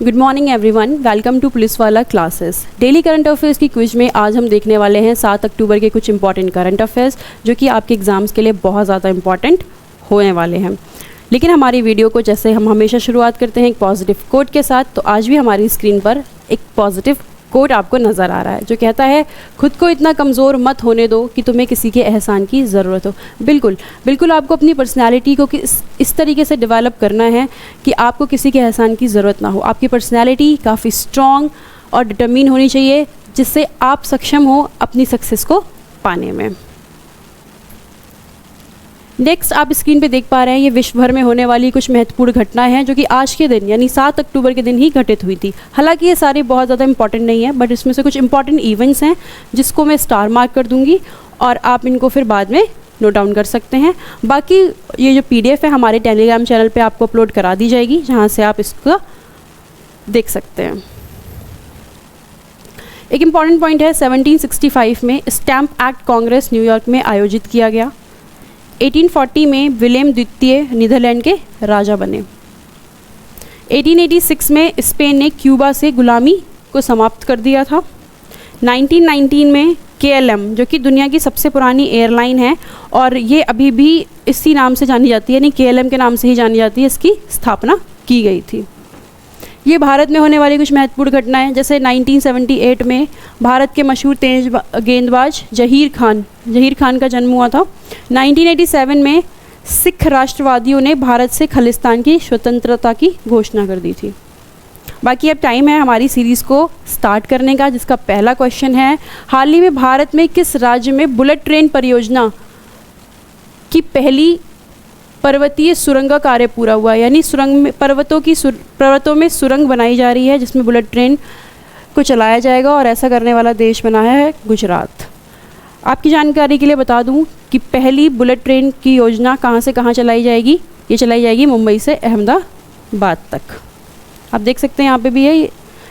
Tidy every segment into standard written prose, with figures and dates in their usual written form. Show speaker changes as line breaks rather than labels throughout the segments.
Good morning everyone, welcome to police वाला classes. Daily current affairs की quiz में आज हम देखने वाले हैं 7 अक्टूबर के कुछ इंपॉर्टेंट करंट अफेयर्स जो कि आपके एग्जाम्स के लिए बहुत ज़्यादा इंपॉर्टेंट होने वाले हैं। लेकिन हमारी वीडियो को जैसे हम हमेशा शुरुआत करते हैं एक पॉजिटिव कोट के साथ, तो आज भी हमारी स्क्रीन पर एक पॉजिटिव कोट आपको नज़र आ रहा है जो कहता है खुद को इतना कमज़ोर मत होने दो कि तुम्हें किसी के एहसान की ज़रूरत हो। बिल्कुल आपको अपनी पर्सनैलिटी को इस तरीके से डेवलप करना है कि आपको किसी के एहसान की ज़रूरत ना हो। आपकी पर्सनैलिटी काफ़ी स्ट्रॉन्ग और डिटरमिन होनी चाहिए जिससे आप सक्षम हो अपनी सक्सेस को पाने में। नेक्स्ट आप स्क्रीन पे देख पा रहे हैं ये विश्व भर में होने वाली कुछ महत्वपूर्ण घटनाएं हैं जो कि आज के दिन यानी 7 अक्टूबर के दिन ही घटित हुई थी। हालांकि ये सारे बहुत ज़्यादा इंपॉर्टेंट नहीं है, बट इसमें से कुछ इंपॉर्टेंट इवेंट्स हैं जिसको मैं स्टार मार्क कर दूंगी और आप इनको फिर बाद में नोट डाउन कर सकते हैं। बाकी ये जो PDF है हमारे टेलीग्राम चैनल पर आपको अपलोड करा दी जाएगी जहाँ से आप इसका देख सकते हैं। एक इम्पॉर्टेंट पॉइंट है 1765 में स्टैम्प एक्ट कांग्रेस न्यूयॉर्क में आयोजित किया गया। 1840 में विलियम द्वितीय नीदरलैंड के राजा बने। 1886 में स्पेन ने क्यूबा से गुलामी को समाप्त कर दिया था। 1919 में KLM जो कि दुनिया की सबसे पुरानी एयरलाइन है और ये अभी भी इसी नाम से जानी जाती है, यानी KLM के नाम से ही जानी जाती है, इसकी स्थापना की गई थी। ये भारत में होने वाली कुछ महत्वपूर्ण घटनाएं जैसे 1978 में भारत के मशहूर तेज गेंदबाज जहीर खान का जन्म हुआ था। 1987 में सिख राष्ट्रवादियों ने भारत से खालिस्तान की स्वतंत्रता की घोषणा कर दी थी। बाकी अब टाइम है हमारी सीरीज़ को स्टार्ट करने का, जिसका पहला क्वेश्चन है हाल ही में भारत में किस राज्य में बुलेट ट्रेन परियोजना की पहली पर्वतीय सुरंग का कार्य पूरा हुआ है, यानी सुरंग में पर्वतों में सुरंग बनाई जा रही है जिसमें बुलेट ट्रेन को चलाया जाएगा और ऐसा करने वाला देश बना है गुजरात। आपकी जानकारी के लिए बता दूं कि पहली बुलेट ट्रेन की योजना कहां से कहां चलाई जाएगी। ये चलाई जाएगी मुंबई से अहमदाबाद तक। आप देख सकते हैं यहाँ पे भी है,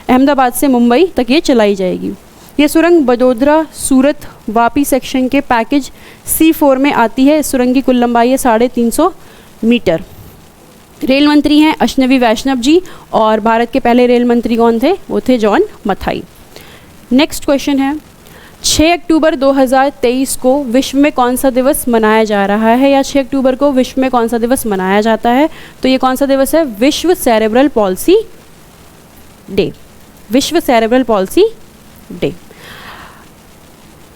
अहमदाबाद से मुंबई तक ये चलाई जाएगी। ये सुरंग बडोदरा सूरत वापी सेक्शन के पैकेज C4 में आती है। इस सुरंग की कुल लंबाई है 350 मीटर। रेल मंत्री हैं अश्विनी वैष्णव जी और भारत के पहले रेल मंत्री कौन थे? वो थे जॉन मथाई। नेक्स्ट क्वेश्चन है 6 अक्टूबर 2023 को विश्व में कौन सा दिवस मनाया जा रहा है, या 6 अक्टूबर को विश्व में कौन सा दिवस मनाया जाता है? तो ये कौन सा दिवस है? विश्व सेरेब्रल पॉल्सी डे। विश्व cerebral palsy day.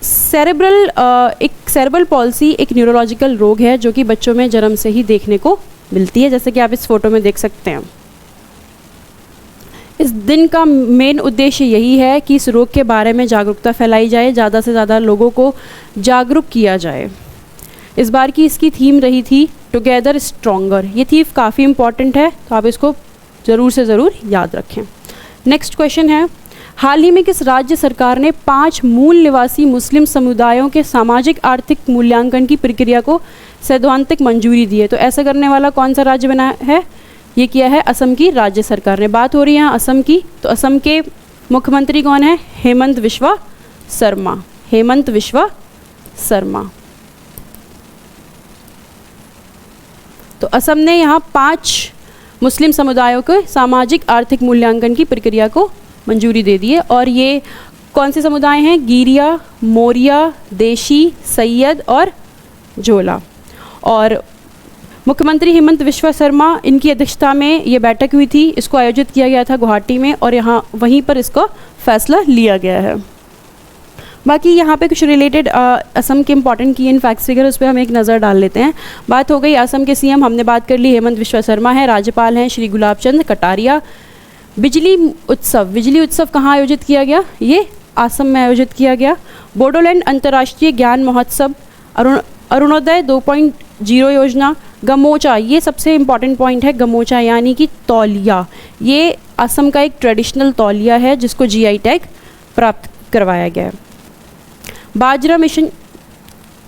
Cerebral palsy एक न्यूरोलॉजिकल रोग है जो कि बच्चों में जन्म से ही देखने को मिलती है, जैसे कि आप इस फोटो में देख सकते हैं। इस दिन का मेन उद्देश्य यही है कि इस रोग के बारे में जागरूकता फैलाई जाए, ज़्यादा से ज़्यादा लोगों को जागरूक किया जाए। इस बार की इसकी थीम रही थी टुगेदर स्ट्रॉन्गर। ये थीम काफ़ी इम्पॉर्टेंट है तो आप इसको ज़रूर से ज़रूर याद रखें। नेक्स्ट क्वेश्चन है हाल ही में किस राज्य सरकार ने 5 मूल निवासी मुस्लिम समुदायों के सामाजिक आर्थिक मूल्यांकन की प्रक्रिया को सैद्धांतिक मंजूरी दी है? तो ऐसा करने वाला कौन सा राज्य बना है? ये किया है असम की राज्य सरकार ने। बात हो रही है यहाँ असम की, तो असम के मुख्यमंत्री कौन है? हेमंत विश्वा शर्मा। हेमंत विश्वा शर्मा। तो असम ने यहाँ 5 मुस्लिम समुदायों के सामाजिक आर्थिक मूल्यांकन की प्रक्रिया को मंजूरी दे दी है और ये कौन से समुदाय हैं? गिरिया, मौर्या, देशी, सैयद और झोला। और मुख्यमंत्री हेमंत विश्वा शर्मा इनकी अध्यक्षता में ये बैठक हुई थी। इसको आयोजित किया गया था गुवाहाटी में और वहीं पर इसका फैसला लिया गया है। बाकी यहाँ पे कुछ रिलेटेड असम के इंपॉर्टेंट की इन फैक्ट्स फिगर उस पर हम एक नज़र डाल लेते हैं। बात हो गई असम के CM, हमने बात कर ली हेमंत विश्वा शर्मा है। राज्यपाल हैं श्री गुलाब चंद कटारिया। बिजली उत्सव कहाँ आयोजित किया गया? ये असम में आयोजित किया गया। बोडोलैंड अंतर्राष्ट्रीय ज्ञान महोत्सव, अरुणोदय 2.0 योजना, गमोचा, ये सबसे इम्पॉर्टेंट पॉइंट है। गमोचा यानी कि तौलिया, ये असम का एक ट्रेडिशनल तौलिया है जिसको GI टैग प्राप्त करवाया गया है। बाजरा मिशन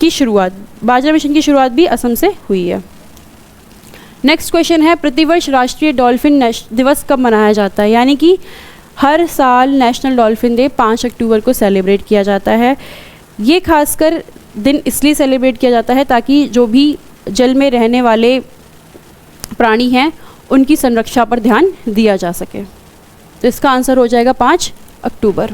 की शुरुआत भी असम से हुई है। नेक्स्ट क्वेश्चन है प्रतिवर्ष राष्ट्रीय डॉल्फिन दिवस कब मनाया जाता है? यानी कि हर साल नेशनल डॉल्फिन डे 5 अक्टूबर को सेलिब्रेट किया जाता है। ये खासकर दिन इसलिए सेलिब्रेट किया जाता है ताकि जो भी जल में रहने वाले प्राणी हैं उनकी संरक्षा पर ध्यान दिया जा सके। तो इसका आंसर हो जाएगा 5 अक्टूबर।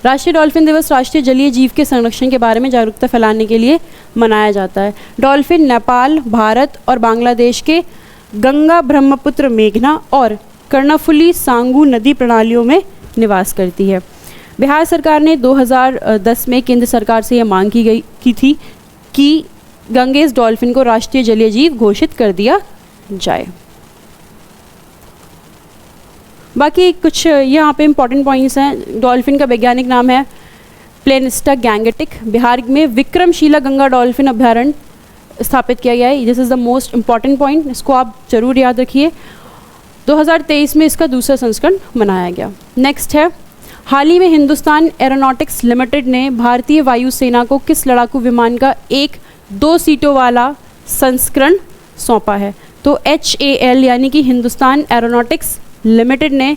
राष्ट्रीय डॉल्फिन दिवस राष्ट्रीय जलीय जीव के संरक्षण के बारे में जागरूकता फैलाने के लिए मनाया जाता है। डॉल्फिन नेपाल, भारत और बांग्लादेश के गंगा, ब्रह्मपुत्र, मेघना और कर्णफुली सांगू नदी प्रणालियों में निवास करती है। बिहार सरकार ने 2010 में केंद्र सरकार से यह मांग की थी कि गंगेस डॉल्फिन को राष्ट्रीय जलीय जीव घोषित कर दिया जाए। बाकी कुछ यहाँ पे इंपॉर्टेंट पॉइंट्स हैं। डॉल्फिन का वैज्ञानिक नाम है प्लेनिस्टा गैंगेटिक। बिहार में विक्रमशिला गंगा डॉल्फिन अभ्यारण्य स्थापित किया गया है। This is the most important point, इसको आप जरूर याद रखिए। 2023 में इसका दूसरा संस्करण मनाया गया। नेक्स्ट है, हाल ही में हिंदुस्तान एरोनॉटिक्स लिमिटेड ने भारतीय वायुसेना को किस लड़ाकू विमान का एक 2 सीटों वाला संस्करण सौंपा है? तो HAL यानी कि हिंदुस्तान एरोनॉटिक्स लिमिटेड ने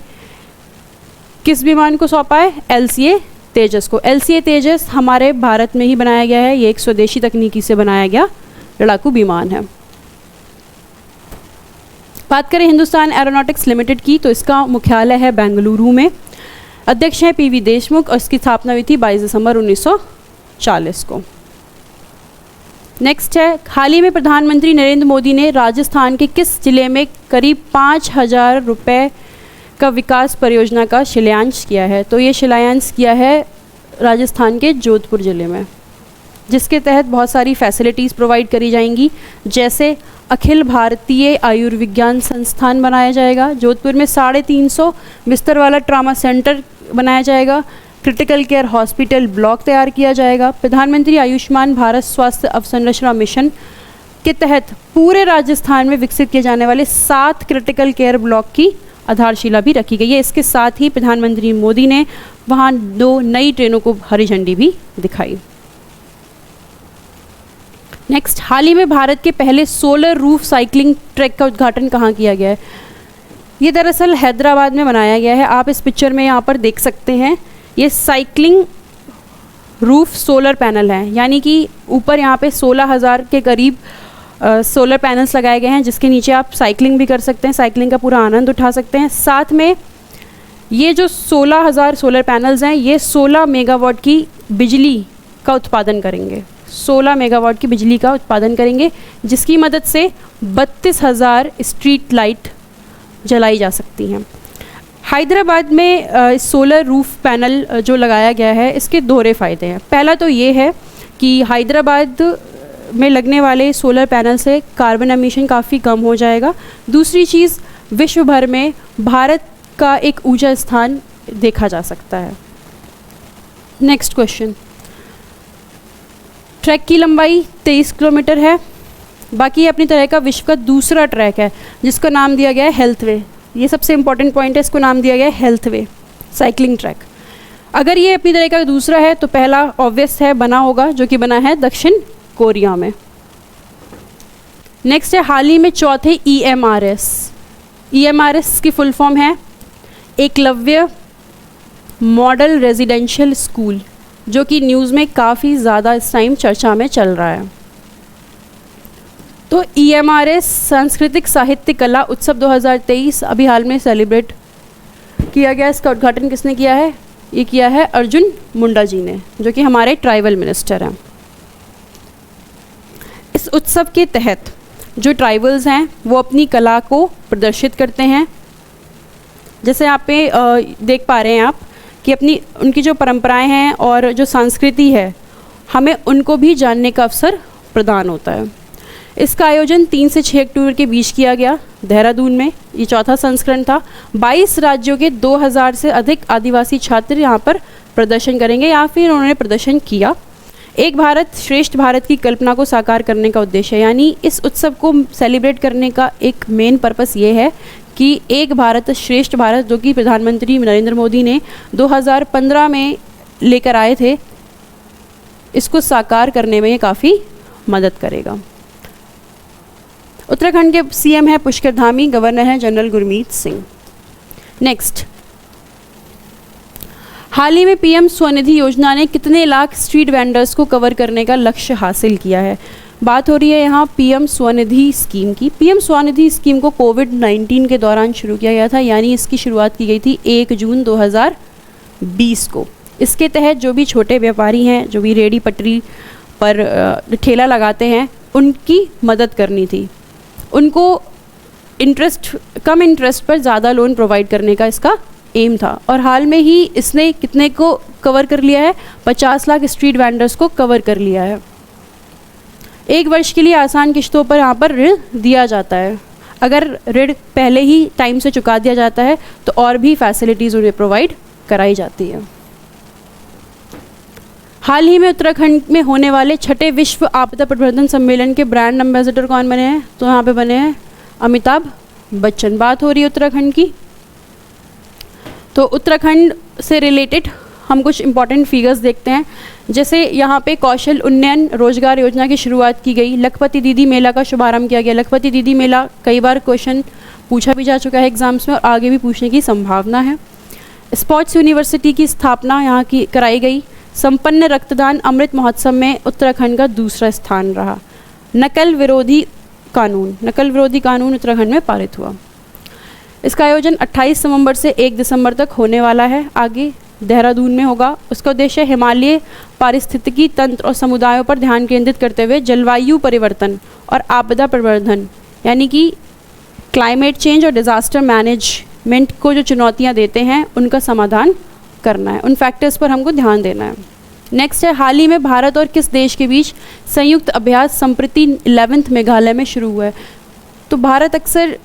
किस विमान को सौंपा है? LCA तेजस को। LCA तेजस हमारे भारत में ही बनाया गया है। ये एक स्वदेशी तकनीकी से बनाया गया लड़ाकू विमान है। बात करें हिंदुस्तान एरोनॉटिक्स लिमिटेड की, तो इसका मुख्यालय है बेंगलुरु में। अध्यक्ष हैं PV देशमुख और इसकी स्थापना हुई थी 22 दिसंबर 1940 को। नेक्स्ट है, हाल ही में प्रधानमंत्री नरेंद्र मोदी ने राजस्थान के किस जिले में करीब 5,000 रुपये का विकास परियोजना का शिलान्यास किया है? तो ये शिलान्यास किया है राजस्थान के जोधपुर ज़िले में, जिसके तहत बहुत सारी फैसिलिटीज़ प्रोवाइड करी जाएंगी, जैसे अखिल भारतीय आयुर्विज्ञान संस्थान बनाया जाएगा। जोधपुर में 350 बिस्तर वाला ट्रामा सेंटर बनाया जाएगा। क्रिटिकल केयर हॉस्पिटल ब्लॉक तैयार किया जाएगा। प्रधानमंत्री आयुष्मान भारत स्वास्थ्य अवसंरचना मिशन के तहत पूरे राजस्थान में विकसित किए जाने वाले 7 क्रिटिकल केयर ब्लॉक की आधारशिला भी रखी गई है। इसके साथ ही प्रधानमंत्री मोदी ने वहाँ 2 नई ट्रेनों को हरी झंडी भी दिखाई। नेक्स्ट, हाल ही में भारत के पहले सोलर रूफ साइकिलिंग ट्रैक का उद्घाटन कहाँ किया गया है? ये दरअसल हैदराबाद में बनाया गया है। आप इस पिक्चर में यहाँ पर देख सकते हैं, ये साइकिलिंग रूफ सोलर पैनल है, यानी कि ऊपर यहाँ पे 16,000 के करीब सोलर पैनल्स लगाए गए हैं, जिसके नीचे आप साइकिलिंग भी कर सकते हैं, साइकिलिंग का पूरा आनंद उठा सकते हैं। साथ में ये जो 16,000 सोलर पैनल्स हैं, ये 16 मेगावाट की बिजली का उत्पादन करेंगे। 16 मेगावाट की बिजली का उत्पादन करेंगे, जिसकी मदद से 32,000 स्ट्रीट लाइट जलाई जा सकती हैं। हैदराबाद में सोलर रूफ पैनल जो लगाया गया है, इसके दोहरे फ़ायदे हैं। पहला तो ये है कि हैदराबाद में लगने वाले सोलर पैनल से कार्बन एमिशन काफ़ी कम हो जाएगा। दूसरी चीज़, विश्व भर में भारत का एक ऊंचा स्थान देखा जा सकता है। नेक्स्ट क्वेश्चन, ट्रैक की लंबाई 23 किलोमीटर है। बाकी ये अपनी तरह का विश्व का दूसरा ट्रैक है, जिसका नाम दिया गया है हेल्थ वे। ये सबसे इंपॉर्टेंट पॉइंट है, इसको नाम दिया गया है हेल्थ वे साइकिलिंग ट्रैक। अगर ये अपनी तरह का दूसरा है तो पहला ऑब्वियस है बना होगा, जो कि बना है दक्षिण कोरिया में। नेक्स्ट है, हाल ही में चौथे EMRS। EMRS की फुल फॉर्म है एकलव्य मॉडल रेजिडेंशियल स्कूल, जो कि न्यूज़ में काफ़ी ज़्यादा इस टाइम चर्चा में चल रहा है। तो EMRS सांस्कृतिक साहित्य कला उत्सव 2023 अभी हाल में सेलिब्रेट किया गया। इसका उद्घाटन किसने किया है? ये किया है अर्जुन मुंडा जी ने, जो कि हमारे ट्राइबल मिनिस्टर हैं। इस उत्सव के तहत जो ट्राइबल्स हैं वो अपनी कला को प्रदर्शित करते हैं। जैसे यहाँ पे देख पा रहे हैं आप कि उनकी जो परंपराएं हैं और जो संस्कृति है, हमें उनको भी जानने का अवसर प्रदान होता है। इसका आयोजन 3 से 6 अक्टूबर के बीच किया गया देहरादून में। ये चौथा संस्करण था। 22 राज्यों के 2000 से अधिक आदिवासी छात्र यहाँ पर प्रदर्शन करेंगे या फिर उन्होंने प्रदर्शन किया। एक भारत श्रेष्ठ भारत की कल्पना को साकार करने का उद्देश्य है, यानी इस उत्सव को सेलिब्रेट करने का एक मेन पर्पस ये है कि एक भारत श्रेष्ठ भारत, जो कि प्रधानमंत्री नरेंद्र मोदी ने 2015 में लेकर आए थे, इसको साकार करने में ये काफ़ी मदद करेगा। उत्तराखंड के CM है पुष्कर धामी, गवर्नर है जनरल गुरमीत सिंह। नेक्स्ट, हाल ही में PM स्वनिधि योजना ने कितने लाख स्ट्रीट वेंडर्स को कवर करने का लक्ष्य हासिल किया है? बात हो रही है यहाँ पीएम स्वनिधि स्कीम की। पीएम स्वनिधि स्कीम को कोविड-19 के दौरान शुरू किया गया था, यानी इसकी शुरुआत की गई थी 1 जून 2020 को। इसके तहत जो भी छोटे व्यापारी हैं, जो भी रेहड़ी पटरी पर ठेला लगाते हैं, उनकी मदद करनी थी। उनको कम इंटरेस्ट पर ज़्यादा लोन प्रोवाइड करने का इसका एम था। और हाल में ही इसने कितने को कवर कर लिया है? 50 लाख स्ट्रीट वेंडर्स को कवर कर लिया है। 1 वर्ष के लिए आसान किश्तों पर यहाँ पर ऋण दिया जाता है। अगर ऋण पहले ही टाइम से चुका दिया जाता है तो और भी फैसिलिटीज़ उन्हें प्रोवाइड कराई जाती है। हाल ही में उत्तराखंड में होने वाले 6ठे विश्व आपदा प्रबंधन सम्मेलन के ब्रांड एम्बेसडर कौन बने हैं? तो यहाँ पे बने हैं अमिताभ बच्चन। बात हो रही है उत्तराखंड की, तो उत्तराखंड से रिलेटेड हम कुछ इंपॉर्टेंट फिगर्स देखते हैं। जैसे यहाँ पे कौशल उन्नयन रोजगार योजना की शुरुआत की गई, लखपति दीदी मेला का शुभारंभ किया गया। लखपति दीदी मेला कई बार क्वेश्चन पूछा भी जा चुका है एग्जाम्स में और आगे भी पूछने की संभावना है। स्पोर्ट्स यूनिवर्सिटी की स्थापना यहाँ की कराई गई। संपन्न रक्तदान अमृत महोत्सव में उत्तराखंड का दूसरा स्थान रहा। नकल विरोधी कानून उत्तराखंड में पारित हुआ। इसका आयोजन 28 नवंबर से 1 दिसंबर तक होने वाला है। आगे देहरादून में होगा। उसका उद्देश्य हिमालय पारिस्थितिकी तंत्र और समुदायों पर ध्यान केंद्रित करते हुए जलवायु परिवर्तन और आपदा प्रबंधन, यानी कि क्लाइमेट चेंज और डिज़ास्टर मैनेजमेंट को जो चुनौतियां देते हैं उनका समाधान करना है। उन फैक्टर्स पर हमको ध्यान देना है। नेक्स्ट है, हाल ही में भारत और किस देश के बीच संयुक्त अभ्यास संप्रति 11th मेघालय में शुरू हुआ है? तो भारत अक्सर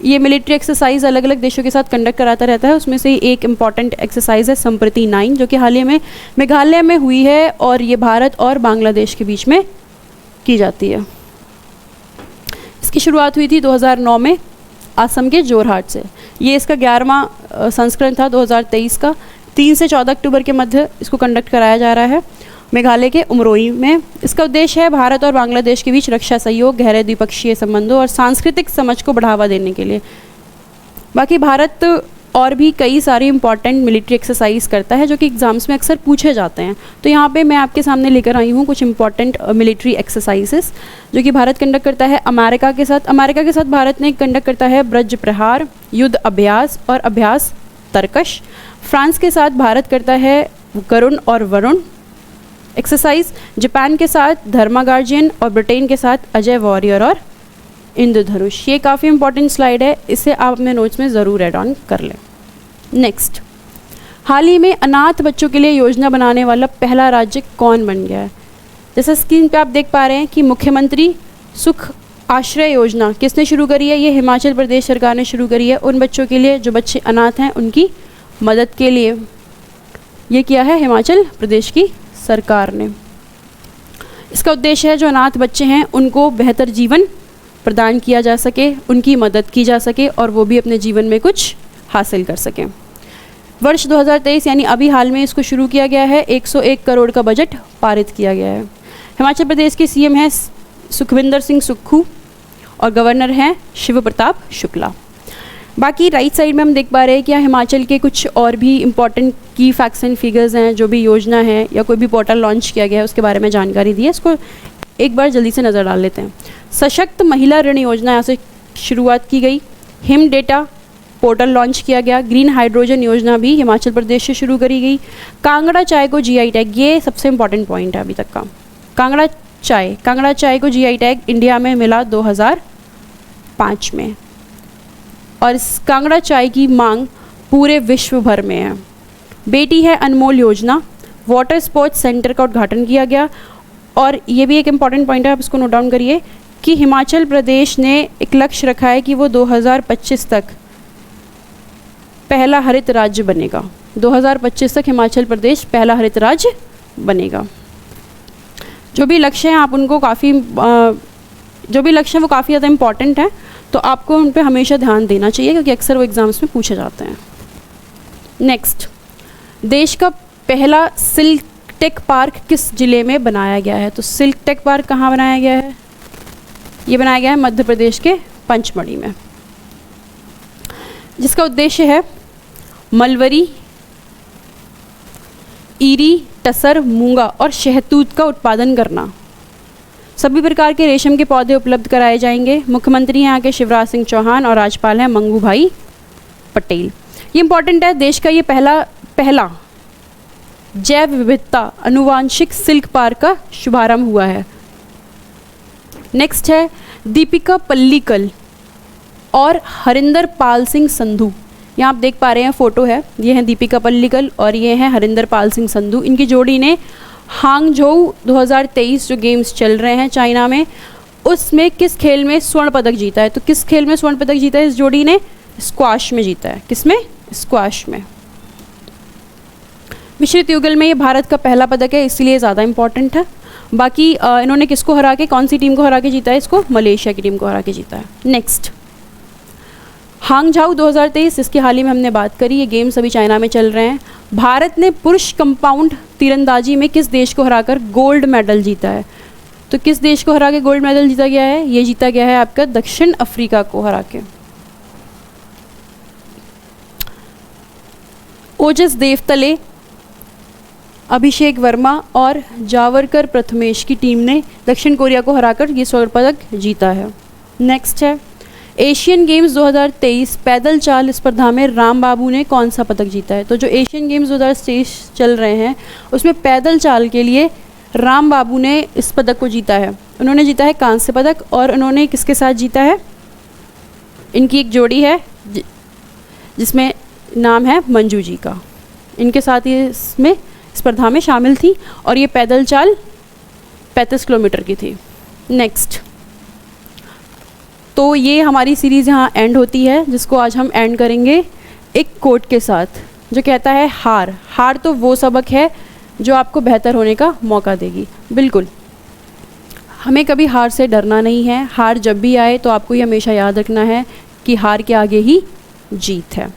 ये मिलिट्री एक्सरसाइज अलग अलग देशों के साथ कंडक्ट कराता रहता है। उसमें से ही एक इम्पॉर्टेंट एक्सरसाइज है संप्रति 9, जो कि हाल ही में मेघालय में हुई है और ये भारत और बांग्लादेश के बीच में की जाती है। इसकी शुरुआत हुई थी 2009 में असम के जोरहाट से। ये इसका 11वां संस्करण था 2023 का। 3 से 14 अक्टूबर के मध्य इसको कंडक्ट कराया जा रहा है मेघालय के उमरोई में। इसका उद्देश्य है भारत और बांग्लादेश के बीच रक्षा सहयोग, गहरे द्विपक्षीय संबंधों और सांस्कृतिक समझ को बढ़ावा देने के लिए। बाकी भारत और भी कई सारी इंपॉर्टेंट मिलिट्री एक्सरसाइज करता है जो कि एग्जाम्स में अक्सर पूछे जाते हैं। तो यहाँ पे मैं आपके सामने लेकर आई हूँ कुछ इंपॉर्टेंट मिलिट्री एक्सरसाइजेस जो कि भारत कंडक्ट करता है अमेरिका के साथ। अमेरिका के साथ भारत ने कंडक्ट करता है ब्रज प्रहार, युद्ध अभ्यास और अभ्यास तर्कश। फ्रांस के साथ भारत करता है गरुण और वरुण एक्सरसाइज। जापान के साथ धर्मा गार्जियन और ब्रिटेन के साथ अजय वॉरियर और इंद्रधनुष। ये काफ़ी इंपॉर्टेंट स्लाइड है, इसे आप अपने नोट्स में ज़रूर ऐड ऑन कर लें। नेक्स्ट, हाल ही में अनाथ बच्चों के लिए योजना बनाने वाला पहला राज्य कौन बन गया है? जैसे स्क्रीन पे आप देख पा रहे हैं कि मुख्यमंत्री सुख आश्रय योजना किसने शुरू करी है? ये हिमाचल प्रदेश सरकार ने शुरू करी है। उन बच्चों के लिए जो बच्चे अनाथ हैं उनकी मदद के लिए ये किया है हिमाचल प्रदेश की सरकार ने। इसका उद्देश्य है जो अनाथ बच्चे हैं उनको बेहतर जीवन प्रदान किया जा सके, उनकी मदद की जा सके और वो भी अपने जीवन में कुछ हासिल कर सकें। वर्ष 2023 यानी अभी हाल में इसको शुरू किया गया है। 101 करोड़ का बजट पारित किया गया है। हिमाचल प्रदेश के सीएम हैं सुखविंदर सिंह सुक्खू और गवर्नर हैं शिव प्रताप शुक्ला। बाकी राइट साइड में हम देख पा रहे हैं कि यहाँ हिमाचल के कुछ और भी इम्पॉर्टेंट की फैक्ट्स एंड फिगर्स हैं। जो भी योजना है या कोई भी पोर्टल लॉन्च किया गया है उसके बारे में जानकारी दी है। इसको एक बार जल्दी से नज़र डाल लेते हैं। सशक्त महिला ऋण योजना यहाँ से शुरुआत की गई। हिम डेटा पोर्टल लॉन्च किया गया। ग्रीन हाइड्रोजन योजना भी हिमाचल प्रदेश से शुरू करी गई। कांगड़ा चाय को जीआई टैग, ये सबसे इम्पॉर्टेंट पॉइंट है अभी तक का। कांगड़ा चाय को जीआई टैग इंडिया में मिला 2005 में और इस कांगड़ा चाय की मांग पूरे विश्व भर में है। बेटी है अनमोल योजना, वाटर स्पोर्ट्स सेंटर का उद्घाटन किया गया। और ये भी एक इम्पॉर्टेंट पॉइंट है, आप इसको नोट डाउन करिए कि हिमाचल प्रदेश ने एक लक्ष्य रखा है कि वो 2025 तक पहला हरित राज्य बनेगा। 2025 तक हिमाचल प्रदेश पहला हरित राज्य बनेगा। जो भी लक्ष्य हैं आप उनको काफ़ी जो भी लक्ष्य हैं वो काफ़ी ज़्यादा इम्पॉर्टेंट हैं, तो आपको उन पे हमेशा ध्यान देना चाहिए क्योंकि अक्सर वो एग्ज़ाम्स में पूछे जाते हैं। नेक्स्ट, देश का पहला सिल्क टेक पार्क किस ज़िले में बनाया गया है? तो सिल्क टेक पार्क कहाँ बनाया गया है? ये बनाया गया है मध्य प्रदेश के पंचमढ़ी में, जिसका उद्देश्य है मलबरी, ईरी, टसर, मूंगा और शहतूत का उत्पादन करना। सभी प्रकार के रेशम के पौधे उपलब्ध कराए जाएंगे। मुख्यमंत्री हैं यहाँ के शिवराज सिंह चौहान और राज्यपाल हैं मंगू भाई पटेल। ये इंपॉर्टेंट है, देश का ये पहला जैव विविधता अनुवांशिक सिल्क पार्क का शुभारंभ हुआ है। नेक्स्ट है दीपिका पल्लीकल और हरिंदर पाल सिंह संधू। यहाँ आप देख पा रहे हैं फ़ोटो है, ये हैं दीपिका पल्लीकल और ये हैं हरिंदर पाल सिंह संधू। इनकी जोड़ी ने हांगझोउ 2023 जो गेम्स चल रहे हैं चाइना में, उसमें किस खेल में स्वर्ण पदक जीता है? तो किस खेल में स्वर्ण पदक जीता है इस जोड़ी ने? स्क्वाश में जीता है। किस में? स्क्वाश में। मिश्रित युगल में ये भारत का पहला पदक है, इसलिए ज़्यादा इंपॉर्टेंट है। बाकी इन्होंने किसको हरा के, कौन सी टीम को हरा के जीता है इसको? मलेशिया की टीम को हरा के जीता है। नेक्स्ट हांगझाऊ 2023, इसकी हाल ही में हमने बात करी, ये गेम्स अभी चाइना में चल रहे हैं। भारत ने पुरुष कंपाउंड तीरंदाजी में किस देश को हराकर गोल्ड मेडल जीता है? तो किस देश को हरा के गोल्ड मेडल जीता गया है? ये जीता गया है आपका दक्षिण अफ्रीका को हरा के। ओजस देवतले, अभिषेक वर्मा और जावरकर प्रथमेश की टीम ने दक्षिण कोरिया को हराकर ये स्वर्ण पदक जीता है। नेक्स्ट है एशियन गेम्स 2023 पैदल चाल स्पर्धा में राम बाबू ने कौन सा पदक जीता है? तो जो एशियन गेम्स 2023 चल रहे हैं उसमें पैदल चाल के लिए राम बाबू ने इस पदक को जीता है। उन्होंने जीता है कांस्य पदक और उन्होंने किसके साथ जीता है? इनकी एक जोड़ी है जिसमें नाम है मंजू जी का, इनके साथ ये इसमें स्पर्धा में शामिल थी और ये पैदल चाल 35 किलोमीटर की थी। नेक्स्ट, तो ये हमारी सीरीज़ यहाँ एंड होती है, जिसको आज हम एंड करेंगे एक कोट के साथ जो कहता है हार तो वो सबक है जो आपको बेहतर होने का मौका देगी। बिल्कुल, हमें कभी हार से डरना नहीं है। हार जब भी आए तो आपको ये हमेशा याद रखना है कि हार के आगे ही जीत है।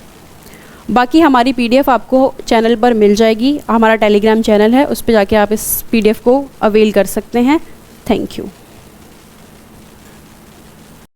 बाकी हमारी PDF आपको चैनल पर मिल जाएगी, हमारा टेलीग्राम चैनल है, उस पर जाके आप इस PDF को अवेल कर सकते हैं। Thank you.